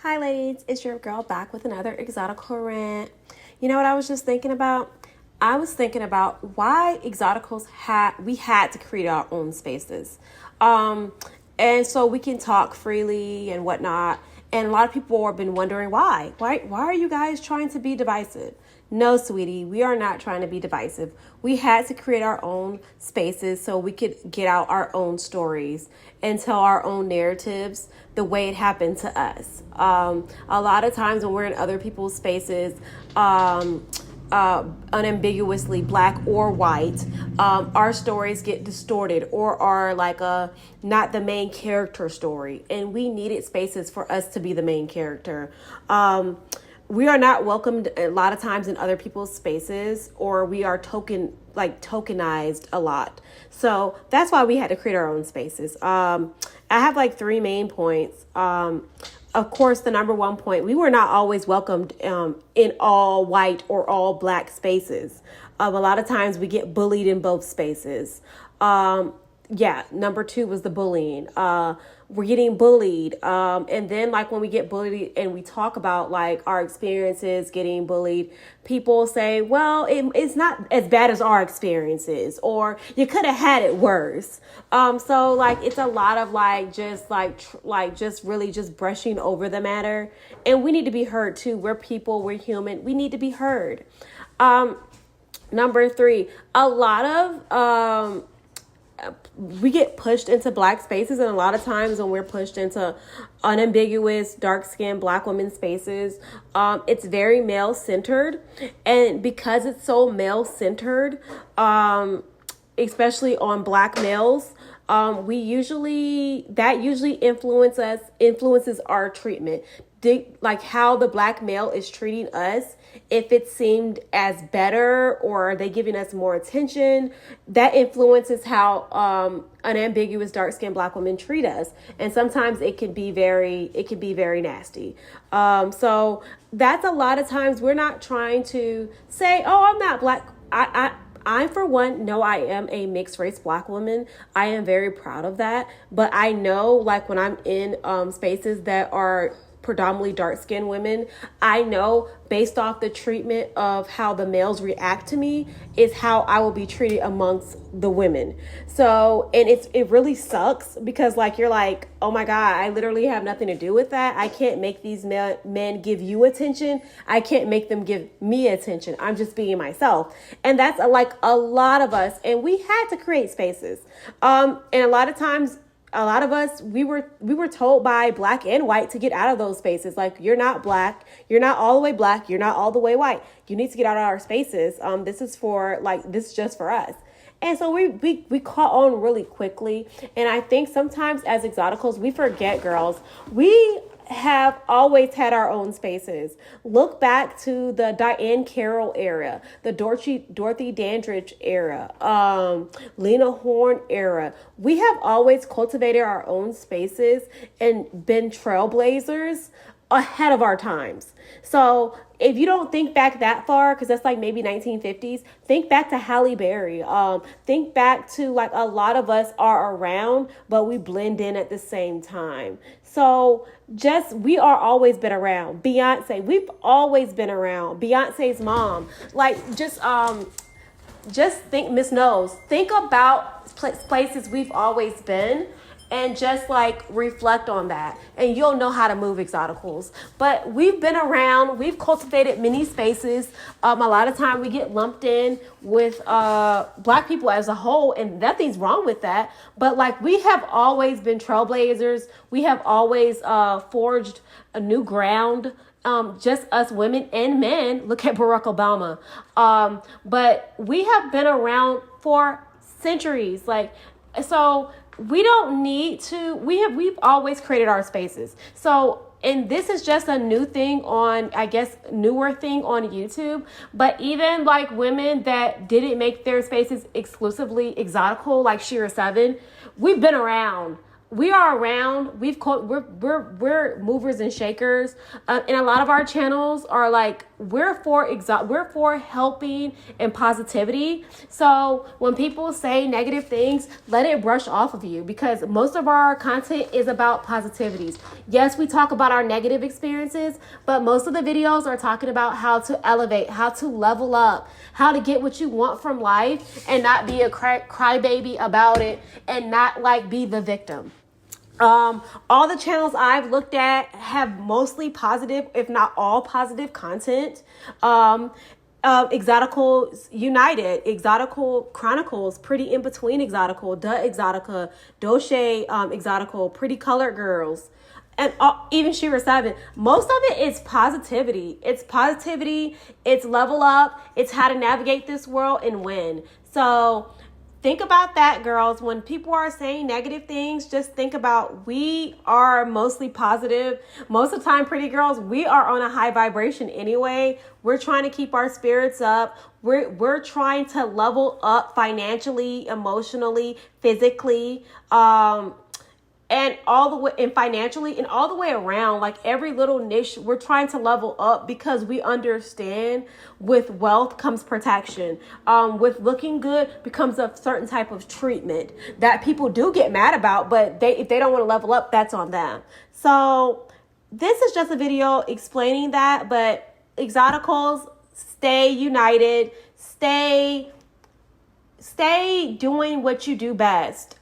Hi, ladies. It's your girl back with another Exotical rant. You know what I was just thinking about? I was thinking about why we had to create our own spaces, um, and so we can talk freely and whatnot. And a lot of people have been wondering why. Why are you guys trying to be divisive? No, sweetie, we are not trying to be divisive. We had to create our own spaces so we could get out our own stories and tell our own narratives the way it happened to us. A lot of times when we're in other people's spaces, unambiguously black or white, our stories get distorted or are like not the main character story, and we needed spaces for us to be the main character. We are not welcomed a lot of times in other people's spaces, or we are tokenized a lot. So that's why we had to create our own spaces. I have like three main points. Of course, the number one point, we were not always welcomed in all white or all black spaces. A lot of times we get bullied in both spaces. Number two was the bullying. We're getting bullied. And then like when we get bullied and we talk about like our experiences getting bullied, people say, well, it's not as bad as our experiences, or you could have had it worse. So like, it's a lot of just really just brushing over the matter. And we need to be heard too. We're people, we're human. We need to be heard. Number three, a lot of, we get pushed into black spaces, and a lot of times when we're pushed into unambiguous dark-skinned black women spaces, it's very male-centered. And because it's so male-centered, especially on black males, usually influences our treatment. Like how the black male is treating us, if it seemed as better or are they giving us more attention, that influences how unambiguous dark-skinned black women treat us. And sometimes it can be very nasty. So that's a lot of times we're not trying to say, oh, I'm not black. I, for one, know I am a mixed race black woman. I am very proud of that. But I know, like, when I'm in spaces that are predominantly dark-skinned women, I know based off the treatment of how the males react to me is how I will be treated amongst the women. So, and it really sucks because like, you're like, oh my God, I literally have nothing to do with that. I can't make these men give you attention. I can't make them give me attention. I'm just being myself. And that's like a lot of us. And we had to create spaces. And a lot of times, a lot of us, we were told by black and white to get out of those spaces. Like, you're not black, you're not all the way black, you're not all the way white. You need to get out of our spaces. This is just for us. And so we caught on really quickly. And I think sometimes as exoticals, we forget, girls, we have always had our own spaces. Look back to the Diane Carroll era, the Dorothy Dandridge era, Lena Horne era. We have always cultivated our own spaces and been trailblazers ahead of our times. So if you don't think back that far, because that's like maybe 1950s, think back to Halle Berry. Think back to like a lot of us are around, but we blend in at the same time. So we are always been around. Beyonce, we've always been around. Beyonce's mom, like just think, Miss Nose, think about places we've always been. And just like reflect on that, and you'll know how to move exoticals. But we've been around, we've cultivated many spaces. A lot of time we get lumped in with black people as a whole, and nothing's wrong with that. But like, we have always been trailblazers. We have always forged a new ground. Just us women and men. Look at Barack Obama. But we have been around for centuries. So we don't need to, we've always created our spaces. So, and this is just a newer thing on YouTube, but even like women that didn't make their spaces exclusively exotical, like Shira 7, we've been around. we are around. We're movers and shakers, and a lot of our channels are like we're for helping and positivity. So when people say negative things, let it brush off of you, because most of our content is about positivities. Yes, we talk about our negative experiences, but most of the videos are talking about how to elevate, how to level up, how to get what you want from life, and not be a crybaby about it, and not like be the victim. All the channels I've looked at have mostly positive, if not all positive content. Exotical United, Exotical Chronicles, Pretty in Between Exotical, Da Exotica, Doche Exotical, Pretty Colored Girls, and even Shira 7. Most of it is positivity. It's positivity. It's level up. It's how to navigate this world and win. So think about that, girls. When people are saying negative things, just think about we are mostly positive. Most of the time, pretty girls, we are on a high vibration anyway. We're trying to keep our spirits up. We're trying to level up financially, emotionally, physically, and all the way, and financially, and all the way around. Like every little niche, we're trying to level up, because we understand with wealth comes protection. With looking good becomes a certain type of treatment that people do get mad about, but if they don't want to level up, that's on them. So this is just a video explaining that. But Exoticals, stay united, stay doing what you do best.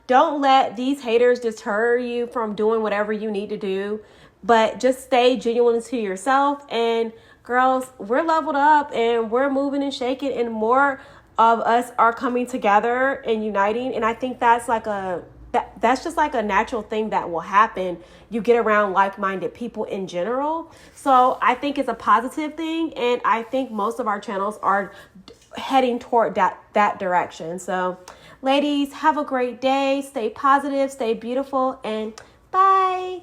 Don't let these haters deter you from doing whatever you need to do, but just stay genuine to yourself. And girls, we're leveled up and we're moving and shaking, and more of us are coming together and uniting. And I think that's just like a natural thing that will happen. You get around like-minded people in general. So I think it's a positive thing, and I think most of our channels are heading toward that direction. So ladies, have a great day. Stay positive, stay beautiful, and bye.